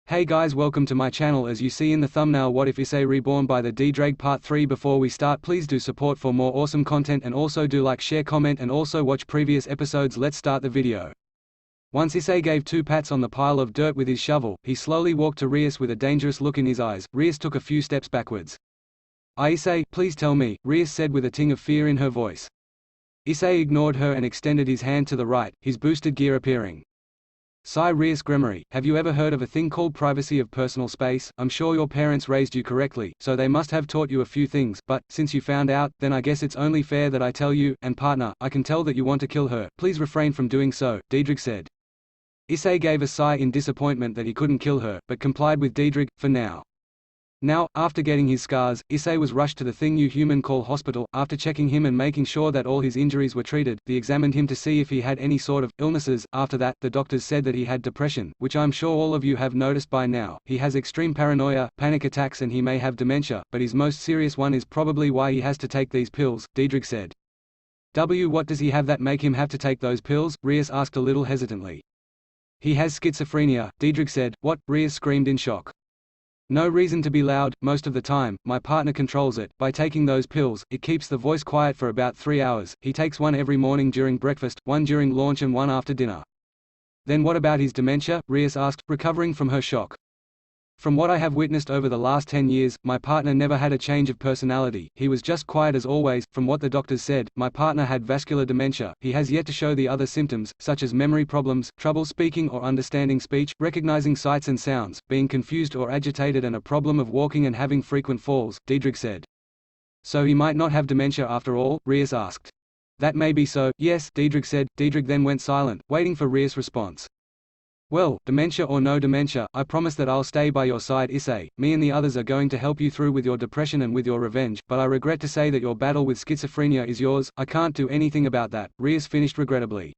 Hey guys, welcome to my channel. As you see in the thumbnail, what if Issei Reborn by the Ddraig part 3. Before we start, please do support for more awesome content and also do like, share, comment and also watch previous episodes. Let's start the video. Once Issei gave 2 pats on the pile of dirt with his shovel, he slowly walked to Rias with a dangerous look in his eyes. Rias took a few steps backwards. Issei, please tell me, Rias said with a ting of fear in her voice. Issei ignored her and extended his hand to the right, his boosted gear appearing. Sigh. Rias Gremory, have you ever heard of a thing called privacy of personal space? I'm sure your parents raised you correctly, so they must have taught you a few things, but, since you found out, then I guess it's only fair that I tell you, and partner, I can tell that you want to kill her. Please refrain from doing so, Ddraig said. Issei gave a sigh in disappointment that he couldn't kill her, but complied with Ddraig, for now. Now, after getting his scars, Issei was rushed to the thing you human call hospital. After checking him and making sure that all his injuries were treated, they examined him to see if he had any sort of illnesses. After that, the doctors said that he had depression, which I'm sure all of you have noticed by now. He has extreme paranoia, panic attacks and he may have dementia, but his most serious one is probably why he has to take these pills, Ddraig said. What does he have that make him have to take those pills? Rias asked a little hesitantly. He has schizophrenia, Ddraig said. What? Rias screamed in shock. No reason to be loud, most of the time, my partner controls it. By taking those pills, it keeps the voice quiet for about 3 hours. He takes one every morning during breakfast, one during lunch and one after dinner. Then what about his dementia? Rias asked, recovering from her shock. From what I have witnessed over the last 10 years, my partner never had a change of personality. He was just quiet as always. From what the doctors said, my partner had vascular dementia. He has yet to show the other symptoms, such as memory problems, trouble speaking or understanding speech, recognizing sights and sounds, being confused or agitated and a problem of walking and having frequent falls, Ddraig said. So he might not have dementia after all? Rias asked. That may be so, yes, Ddraig said. Ddraig then went silent, waiting for Rias' response. Well, dementia or no dementia, I promise that I'll stay by your side, Issei. Me and the others are going to help you through with your depression and with your revenge, but I regret to say that your battle with schizophrenia is yours. I can't do anything about that, Rias finished regrettably.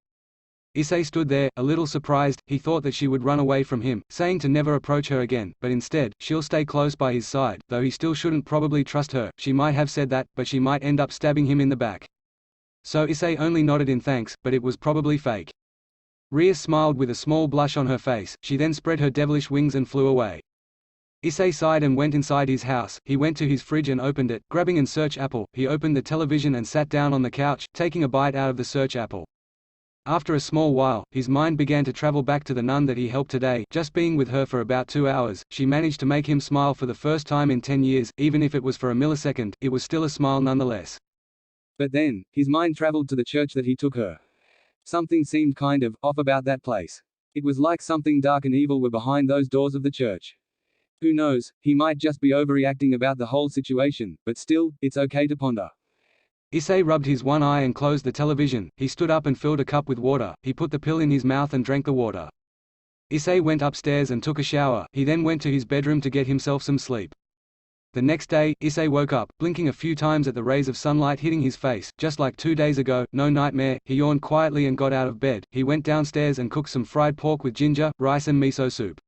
Issei stood there, a little surprised. He thought that she would run away from him, saying to never approach her again, but instead, she'll stay close by his side, though he still shouldn't probably trust her. She might have said that, but she might end up stabbing him in the back. So Issei only nodded in thanks, but it was probably fake. Rias smiled with a small blush on her face. She then spread her devilish wings and flew away. Issei sighed and went inside his house. He went to his fridge and opened it, grabbing an search apple. He opened the television and sat down on the couch, taking a bite out of the search apple. After a small while, his mind began to travel back to the nun that he helped today. Just being with her for about 2 hours, she managed to make him smile for the first time in 10 years. Even if it was for a millisecond, it was still a smile nonetheless. But then, his mind traveled to the church that he took her. Something seemed kind of off about that place. It was like something dark and evil were behind those doors of the church. Who knows, he might just be overreacting about the whole situation, but still, it's okay to ponder. Issei rubbed his one eye and closed the television. He stood up and filled a cup with water. He put the pill in his mouth and drank the water. Issei went upstairs and took a shower. He then went to his bedroom to get himself some sleep. The next day, Issei woke up, blinking a few times at the rays of sunlight hitting his face. Just like 2 days ago, no nightmare. He yawned quietly and got out of bed. He went downstairs and cooked some fried pork with ginger, rice and miso soup.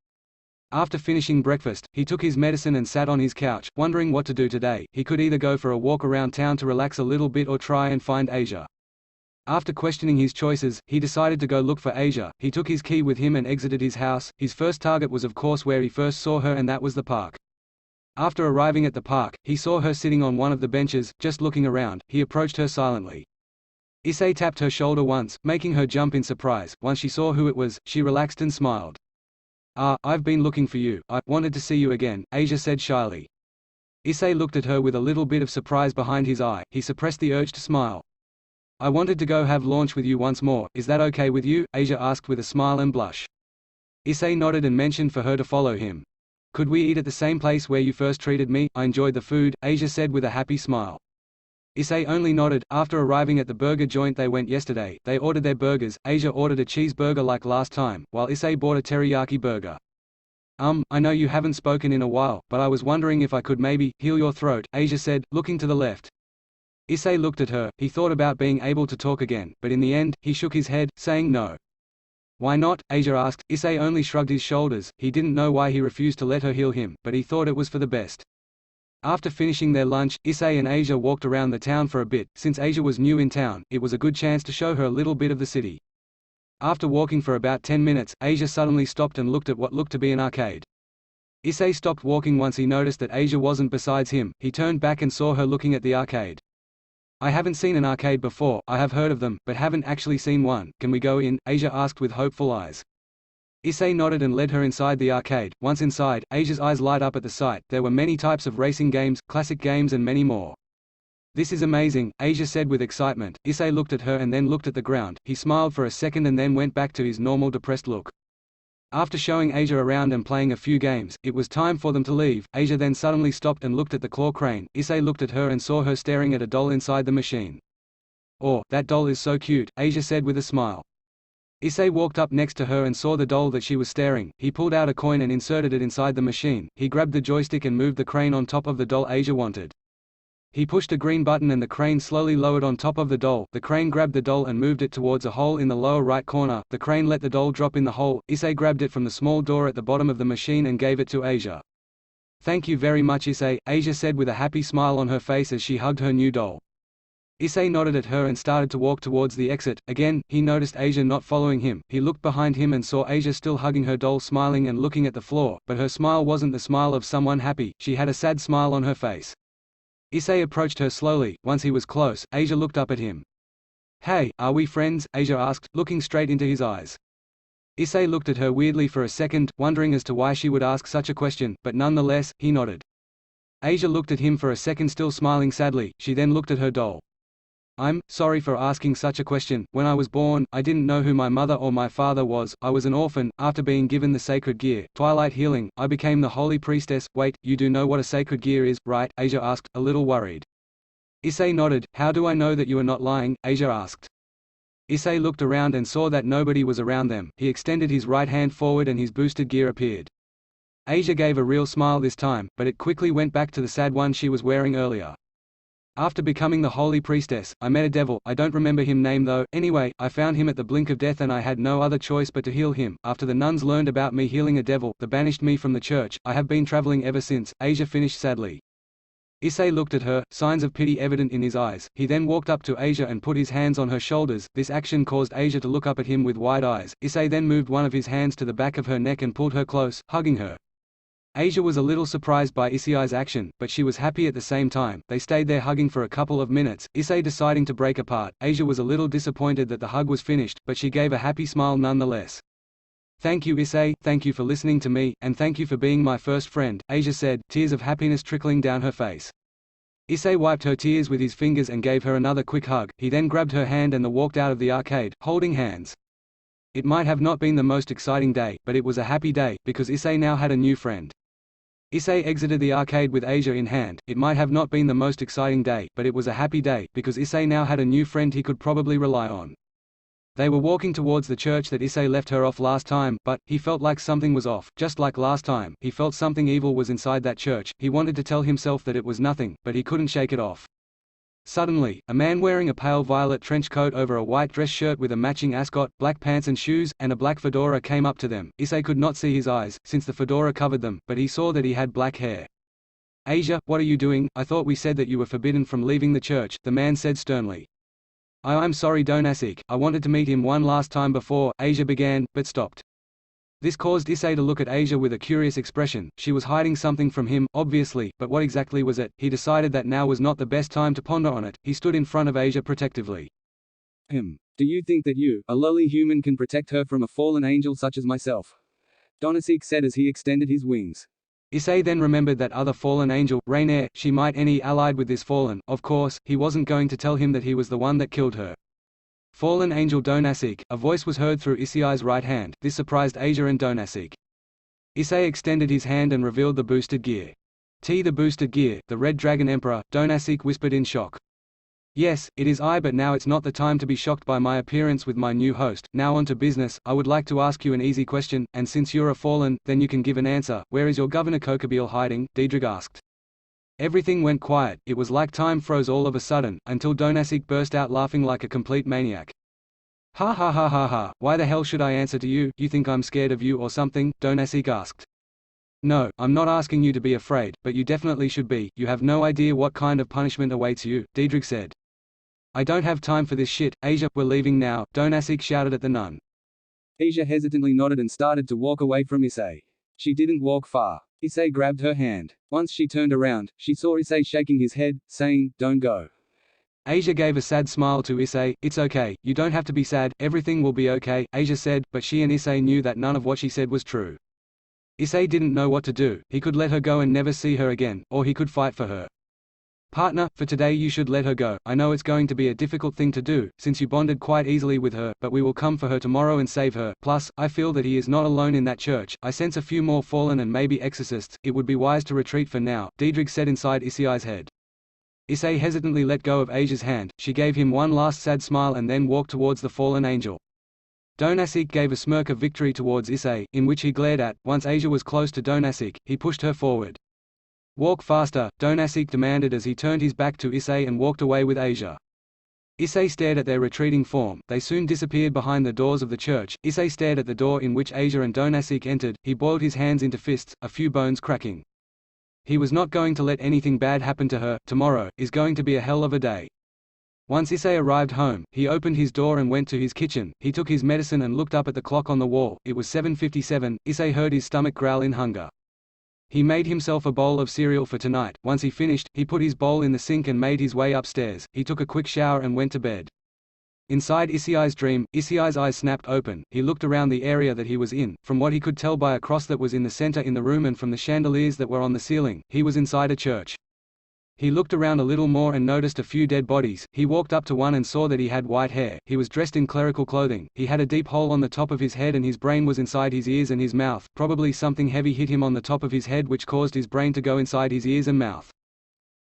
After finishing breakfast, he took his medicine and sat on his couch, wondering what to do today. He could either go for a walk around town to relax a little bit or try and find Asia. After questioning his choices, he decided to go look for Asia. He took his key with him and exited his house. His first target was of course where he first saw her, and that was the park. After arriving at the park, he saw her sitting on one of the benches, just looking around. He approached her silently. Issei tapped her shoulder once, making her jump in surprise. Once she saw who it was, she relaxed and smiled. I've been looking for you. I wanted to see you again, Asia said shyly. Issei looked at her with a little bit of surprise behind his eye. He suppressed the urge to smile. I wanted to go have lunch with you once more. Is that okay with you? Asia asked with a smile and blush. Issei nodded and mentioned for her to follow him. Could we eat at the same place where you first treated me? I enjoyed the food, Asia said with a happy smile. Issei only nodded. After arriving at the burger joint they went yesterday, they ordered their burgers. Asia ordered a cheeseburger like last time, while Issei bought a teriyaki burger. I know you haven't spoken in a while, but I was wondering if I could maybe heal your throat, Asia said, looking to the left. Issei looked at her. He thought about being able to talk again, but in the end, he shook his head, saying no. Why not? Asia asked. Issei only shrugged his shoulders. He didn't know why he refused to let her heal him, but he thought it was for the best. After finishing their lunch, Issei and Asia walked around the town for a bit. Since Asia was new in town, it was a good chance to show her a little bit of the city. After walking for about 10 minutes, Asia suddenly stopped and looked at what looked to be an arcade. Issei stopped walking once he noticed that Asia wasn't beside him. He turned back and saw her looking at the arcade. I haven't seen an arcade before, I have heard of them, but haven't actually seen one. Can we go in? Asia asked with hopeful eyes. Issei nodded and led her inside the arcade. Once inside, Asia's eyes light up at the sight. There were many types of racing games, classic games and many more. This is amazing, Asia said with excitement. Issei looked at her and then looked at the ground. He smiled for a second and then went back to his normal depressed look. After showing Asia around and playing a few games, it was time for them to leave. Asia then suddenly stopped and looked at the claw crane. Issei looked at her and saw her staring at a doll inside the machine. "Oh, that doll is so cute," Asia said with a smile. Issei walked up next to her and saw the doll that she was staring. He pulled out a coin and inserted it inside the machine. He grabbed the joystick and moved the crane on top of the doll Asia wanted. He pushed a green button and the crane slowly lowered on top of the doll. The crane grabbed the doll and moved it towards a hole in the lower right corner. The crane let the doll drop in the hole. Issei grabbed it from the small door at the bottom of the machine and gave it to Asia. "Thank you very much, Issei," Asia said with a happy smile on her face as she hugged her new doll. Issei nodded at her and started to walk towards the exit. Again, he noticed Asia not following him. He looked behind him and saw Asia still hugging her doll, smiling and looking at the floor, but her smile wasn't the smile of someone happy. She had a sad smile on her face. Issei approached her slowly. Once he was close, Asia looked up at him. "Hey, are we friends?" Asia asked, looking straight into his eyes. Issei looked at her weirdly for a second, wondering as to why she would ask such a question, but nonetheless, he nodded. Asia looked at him for a second, still smiling sadly. She then looked at her doll. "I'm sorry for asking such a question. When I was born, I didn't know who my mother or my father was. I was an orphan. After being given the sacred gear, Twilight Healing, I became the holy priestess." "Wait, you do know what a sacred gear is, right?" Asia asked, a little worried. Issei nodded. "How do I know that you are not lying?" Asia asked. Issei looked around and saw that nobody was around them. He extended his right hand forward and his boosted gear appeared. Asia gave a real smile this time, but it quickly went back to the sad one she was wearing earlier. "After becoming the holy priestess, I met a devil. I don't remember him name though. Anyway, I found him at the blink of death and I had no other choice but to heal him. After the nuns learned about me healing a devil, they banished me from the church. I have been traveling ever since," Asia finished sadly. Issei looked at her, signs of pity evident in his eyes. He then walked up to Asia and put his hands on her shoulders. This action caused Asia to look up at him with wide eyes. Issei then moved one of his hands to the back of her neck and pulled her close, hugging her. Asia was a little surprised by Issei's action, but she was happy at the same time. They stayed there hugging for a couple of minutes, Issei deciding to break apart. Asia was a little disappointed that the hug was finished, but she gave a happy smile nonetheless. "Thank you, Issei, thank you for listening to me, and thank you for being my first friend," Asia said, tears of happiness trickling down her face. Issei wiped her tears with his fingers and gave her another quick hug. He then grabbed her hand and they walked out of the arcade, holding hands. It might have not been the most exciting day, but it was a happy day, because Issei now had a new friend. Issei exited the arcade with Asia in hand. It might have not been the most exciting day, but it was a happy day, because Issei now had a new friend he could probably rely on. They were walking towards the church that Issei left her off last time, but he felt like something was off. Just like last time, he felt something evil was inside that church. He wanted to tell himself that it was nothing, but he couldn't shake it off. Suddenly, a man wearing a pale violet trench coat over a white dress shirt with a matching ascot, black pants and shoes, and a black fedora came up to them. Issei could not see his eyes, since the fedora covered them, but he saw that he had black hair. "Asia, what are you doing? I thought we said that you were forbidden from leaving the church," the man said sternly. I'm sorry Ddraig, I wanted to meet him one last time before," Asia began, but stopped. This caused Issei to look at Asia with a curious expression. She was hiding something from him, obviously, but what exactly was it? He decided that now was not the best time to ponder on it. He stood in front of Asia protectively. Do you think that you, a lowly human, can protect her from a fallen angel such as myself?" Ddraig said as he extended his wings. Issei then remembered that other fallen angel, Rainier. She might any allied with this fallen. Of course, he wasn't going to tell him that he was the one that killed her. "Fallen angel Ddraig," a voice was heard through Issei's right hand. This surprised Asia and Ddraig. Issei extended his hand and revealed the boosted gear. The boosted gear, the Red Dragon Emperor," Ddraig whispered in shock. "Yes, it is I, but now it's not the time to be shocked by my appearance with my new host. Now on to business. I would like to ask you an easy question, and since you're a fallen, then you can give an answer. Where is your governor Kokabiel hiding?" Ddraig asked. Everything went quiet. It was like time froze all of a sudden, until Ddraig burst out laughing like a complete maniac. "Ha ha ha ha ha, why the hell should I answer to you? You think I'm scared of you or something?" Ddraig asked. "No, I'm not asking you to be afraid, but you definitely should be. You have no idea what kind of punishment awaits you," Ddraig said. "I don't have time for this shit. Asia, we're leaving now," Ddraig shouted at the nun. Asia hesitantly nodded and started to walk away from Issei. She didn't walk far. Issei grabbed her hand. Once she turned around, she saw Issei shaking his head, saying, "Don't go." Asia gave a sad smile to Issei. "It's okay, you don't have to be sad, everything will be okay," Asia said, but she and Issei knew that none of what she said was true. Issei didn't know what to do. He could let her go and never see her again, or he could fight for her. "Partner, for today you should let her go. I know it's going to be a difficult thing to do, since you bonded quite easily with her, but we will come for her tomorrow and save her. Plus, I feel that he is not alone in that church. I sense a few more fallen and maybe exorcists. It would be wise to retreat for now," Ddraig said inside Issei's head. Issei hesitantly let go of Asia's hand. She gave him one last sad smile and then walked towards the fallen angel. Ddraig gave a smirk of victory towards Issei, in which he glared at. Once Asia was close to Ddraig, he pushed her forward. "Walk faster," Ddraig demanded as he turned his back to Issei and walked away with Asia. Issei stared at their retreating form. They soon disappeared behind the doors of the church. Issei stared at the door in which Asia and Ddraig entered. He boiled his hands into fists, a few bones cracking. He was not going to let anything bad happen to her. Tomorrow is going to be a hell of a day. Once Issei arrived home, he opened his door and went to his kitchen. He took his medicine and looked up at the clock on the wall. It was 7:57. Issei heard his stomach growl in hunger. He made himself a bowl of cereal for tonight. Once he finished, he put his bowl in the sink and made his way upstairs. He took a quick shower and went to bed. Inside Issei's dream, Issei's eyes snapped open. He looked around the area that he was in. From what he could tell by a cross that was in the center in the room and from the chandeliers that were on the ceiling, he was inside a church. He looked around a little more and noticed a few dead bodies. He walked up to one and saw that he had white hair. He was dressed in clerical clothing. He had a deep hole on the top of his head and his brain was inside his ears and his mouth. Probably something heavy hit him on the top of his head which caused his brain to go inside his ears and mouth.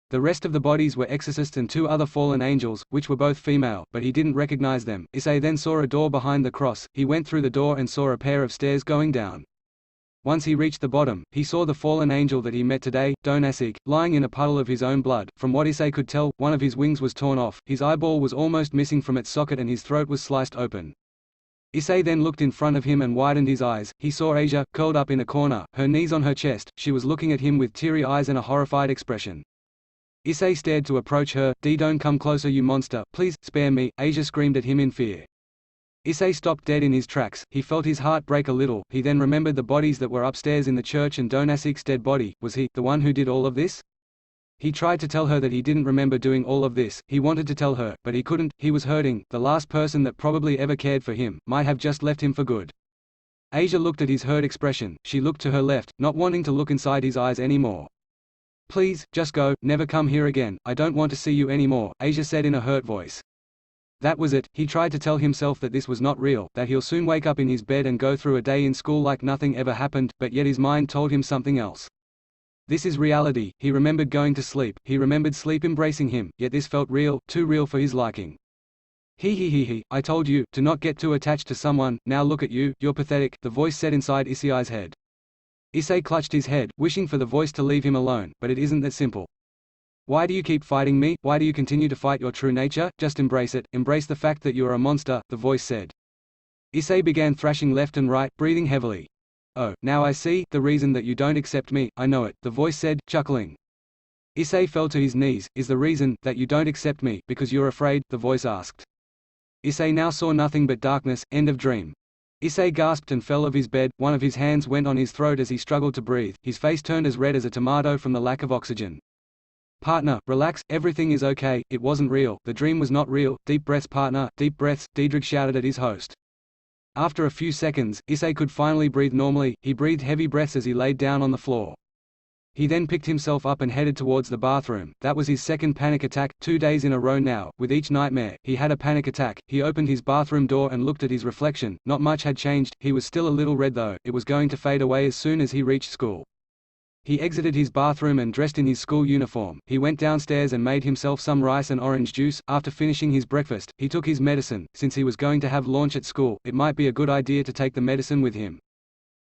The rest of the bodies were exorcists and two other fallen angels, which were both female, but he didn't recognize them. Issei then saw a door behind the cross. He went through the door and saw a pair of stairs going down. Once he reached the bottom, he saw the fallen angel that he met today, Ddraig, lying in a puddle of his own blood. From what Issei could tell, one of his wings was torn off, his eyeball was almost missing from its socket and his throat was sliced open. Issei then looked in front of him and widened his eyes. He saw Asia, curled up in a corner, her knees on her chest. She was looking at him with teary eyes and a horrified expression. Issei stared to approach her. "Don't come closer, you monster, please, spare me," Asia screamed at him in fear. Issei stopped dead in his tracks. He felt his heart break a little. He then remembered the bodies that were upstairs in the church and Ddraig's dead body. Was he the one who did all of this? He tried to tell her that he didn't remember doing all of this. He wanted to tell her, but he couldn't. He was hurting. The last person that probably ever cared for him might have just left him for good. Asia looked at his hurt expression. She looked to her left, not wanting to look inside his eyes anymore. "Please, just go, never come here again. I don't want to see you anymore," Asia said in a hurt voice. That was it. He tried to tell himself that this was not real, that he'll soon wake up in his bed and go through a day in school like nothing ever happened, but yet his mind told him something else. This is reality. He remembered going to sleep. He remembered sleep embracing him, yet this felt real, too real for his liking. He, I told you, to not get too attached to someone. Now look at you, you're pathetic," the voice said inside Issei's head. Issei clutched his head, wishing for the voice to leave him alone, but it isn't that simple. "Why do you keep fighting me? Why do you continue to fight your true nature? Just embrace it. Embrace the fact that you are a monster," the voice said. Issei began thrashing left and right, breathing heavily. "Oh, now I see, the reason that you don't accept me, I know it," the voice said, chuckling. Issei fell to his knees. "Is the reason that you don't accept me because you're afraid?" the voice asked. Issei now saw nothing but darkness. End of dream. Issei gasped and fell off his bed. One of his hands went on his throat as he struggled to breathe. His face turned as red as a tomato from the lack of oxygen. "Partner, relax, everything is okay, it wasn't real, the dream was not real. Deep breaths, partner, deep breaths," Ddraig shouted at his host. After a few seconds, Issei could finally breathe normally. He breathed heavy breaths as he laid down on the floor. He then picked himself up and headed towards the bathroom. That was his second panic attack, 2 days in a row now. With each nightmare, he had a panic attack. He opened his bathroom door and looked at his reflection. Not much had changed. He was still a little red though. It was going to fade away as soon as he reached school. He exited his bathroom and dressed in his school uniform. He went downstairs and made himself some rice and orange juice. After finishing his breakfast, he took his medicine. Since he was going to have lunch at school, it might be a good idea to take the medicine with him.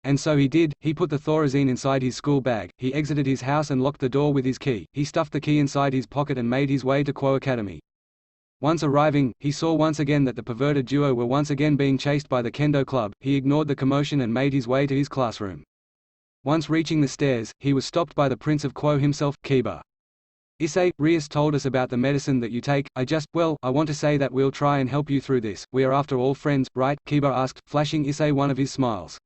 And so he did. He put the Thorazine inside his school bag. He exited his house and locked the door with his key. He stuffed the key inside his pocket and made his way to Quo Academy. Once arriving, he saw once again that the perverted duo were once again being chased by the kendo club. He ignored the commotion and made his way to his classroom. Once reaching the stairs, he was stopped by the Prince of Quo himself, Kiba. "Issei, Rias told us about the medicine that you take. I want to say that we'll try and help you through this. We are after all friends, right?" Kiba asked, flashing Issei one of his smiles.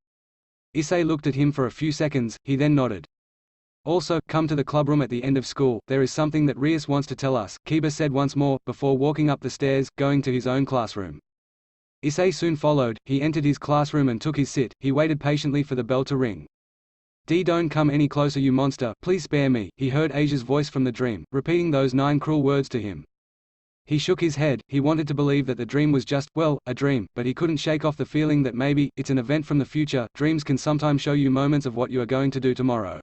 Issei looked at him for a few seconds. He then nodded. Also, come to the clubroom at the end of school, there is something that Rias wants to tell us, Kiba said once more, before walking up the stairs, going to his own classroom. Issei soon followed. He entered his classroom and took his sit. He waited patiently for the bell to ring. Don't come any closer, you monster, please spare me, he heard Asia's voice from the dream, repeating those 9 cruel words to him. He shook his head. He wanted to believe that the dream was just, well, a dream, but he couldn't shake off the feeling that maybe it's an event from the future. Dreams can sometimes show you moments of what you are going to do tomorrow.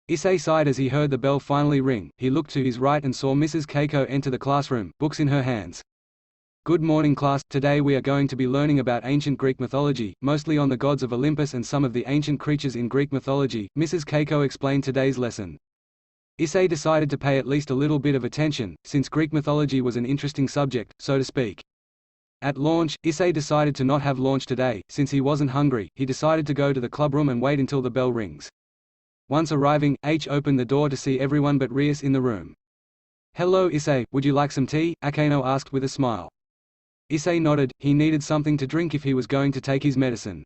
Issei sighed as he heard the bell finally ring. He looked to his right and saw Mrs. Keiko enter the classroom, books in her hands. Good morning, class. Today we are going to be learning about ancient Greek mythology, mostly on the gods of Olympus and some of the ancient creatures in Greek mythology, Mrs. Keiko explained today's lesson. Issei decided to pay at least a little bit of attention, since Greek mythology was an interesting subject, so to speak. At launch, Issei decided to not have lunch today. Since he wasn't hungry, he decided to go to the clubroom and wait until the bell rings. Once arriving, H opened the door to see everyone but Rias in the room. Hello Issei, would you like some tea? Akano asked with a smile. Issei nodded. He needed something to drink if he was going to take his medicine.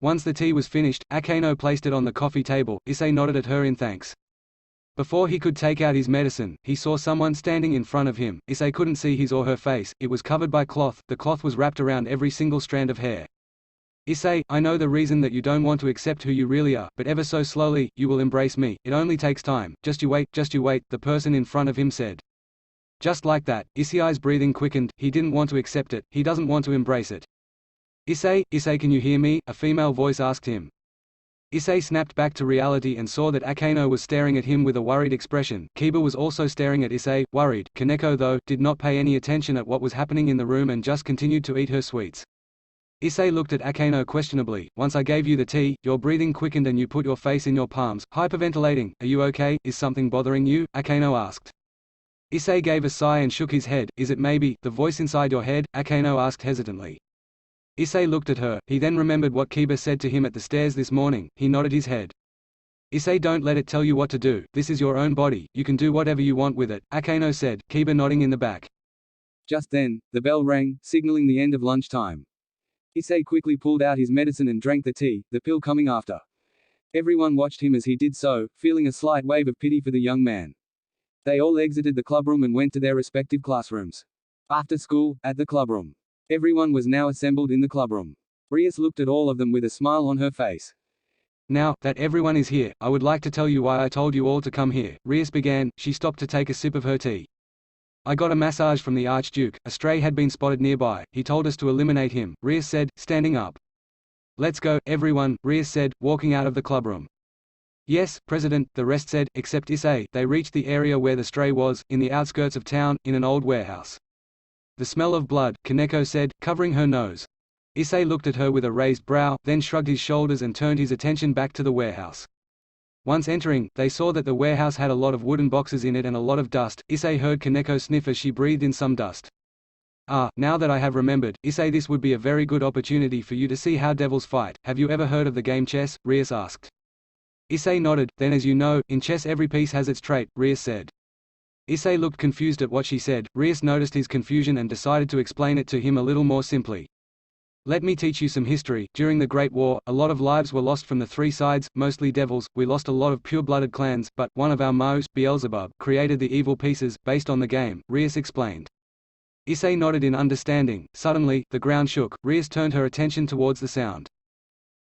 Once the tea was finished, Akano placed it on the coffee table. Issei nodded at her in thanks. Before he could take out his medicine, he saw someone standing in front of him. Issei couldn't see his or her face. It was covered by cloth. The cloth was wrapped around every single strand of hair. Issei, I know the reason that you don't want to accept who you really are, but ever so slowly, you will embrace me. It only takes time. Just you wait, the person in front of him said. Just like that, Issei's breathing quickened. He didn't want to accept it. He doesn't want to embrace it. Issei, can you hear me? A female voice asked him. Issei snapped back to reality and saw that Akano was staring at him with a worried expression. Kiba was also staring at Issei, worried. Kaneko, though, did not pay any attention at what was happening in the room and just continued to eat her sweets. Issei looked at Akano questionably. Once I gave you the tea, your breathing quickened and you put your face in your palms, hyperventilating. Are you okay? Is something bothering you? Akano asked. Issei gave a sigh and shook his head. Is it maybe the voice inside your head? Akano asked hesitantly. Issei looked at her. He then remembered what Kiba said to him at the stairs this morning. He nodded his head. Issei, don't let it tell you what to do. This is your own body. You can do whatever you want with it, Akano said, Kiba nodding in the back. Just then, the bell rang, signaling the end of lunchtime. Issei quickly pulled out his medicine and drank the tea, the pill coming after. Everyone watched him as he did so, feeling a slight wave of pity for the young man. They all exited the clubroom and went to their respective classrooms. After school, at the clubroom. Everyone was now assembled in the clubroom. Rias looked at all of them with a smile on her face. Now that everyone is here, I would like to tell you why I told you all to come here, Rias began. She stopped to take a sip of her tea. I got a massage from the Archduke. A stray had been spotted nearby. He told us to eliminate him, Rias said, standing up. Let's go, everyone, Rias said, walking out of the clubroom. Yes, President, the rest said, except Issei. They reached the area where the stray was, in the outskirts of town, in an old warehouse. The smell of blood, Kaneko said, covering her nose. Issei looked at her with a raised brow, then shrugged his shoulders and turned his attention back to the warehouse. Once entering, they saw that the warehouse had a lot of wooden boxes in it and a lot of dust. Issei heard Kaneko sniff as she breathed in some dust. Ah, now that I have remembered, Issei, this would be a very good opportunity for you to see how devils fight. Have you ever heard of the game chess? Rias asked. Issei nodded. Then as you know, in chess every piece has its trait, Rias said. Issei looked confused at what she said. Rias noticed his confusion and decided to explain it to him a little more simply. Let me teach you some history. During the Great War, a lot of lives were lost from the three sides, mostly devils. We lost a lot of pure-blooded clans, but one of our Mo's, Beelzebub, created the evil pieces, based on the game, Rias explained. Issei nodded in understanding. Suddenly, the ground shook. Rias turned her attention towards the sound.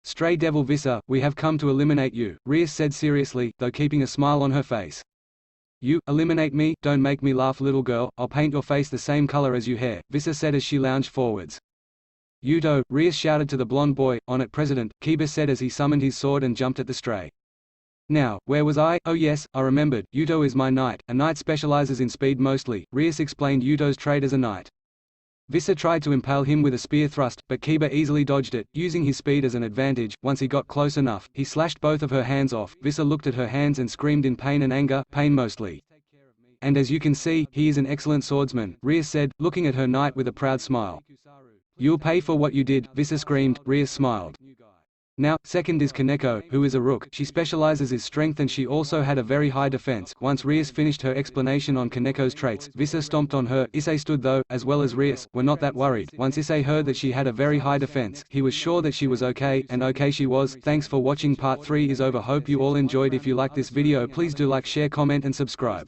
Stray devil Vissa, we have come to eliminate you, Rias said seriously, though keeping a smile on her face. You, eliminate me? Don't make me laugh, little girl. I'll paint your face the same color as your hair, Vissa said as she lounged forwards. Yuto, Rias shouted to the blonde boy. On it, President, Kiba said as he summoned his sword and jumped at the stray. Now, where was I? Oh yes, I remembered. Yuto is my knight. A knight specializes in speed mostly, Rias explained Yuto's trade as a knight. Vissa tried to impale him with a spear thrust, but Kiba easily dodged it, using his speed as an advantage. Once he got close enough, he slashed both of her hands off. Vissa looked at her hands and screamed in pain and anger, pain mostly. And as you can see, he is an excellent swordsman, Rias said, looking at her knight with a proud smile. You'll pay for what you did, Vissa screamed. Rias smiled. Now, second is Kaneko, who is a rook. She specializes in strength and she also had a very high defense. Once Rias finished her explanation on Kaneko's traits, Visa stomped on her. Issei stood though, as well as Rias, were not that worried. Once Issei heard that she had a very high defense, he was sure that she was okay, and okay she was. Thanks for watching. Part 3 is over. Hope you all enjoyed. If you like this video, please do like, share, comment and subscribe.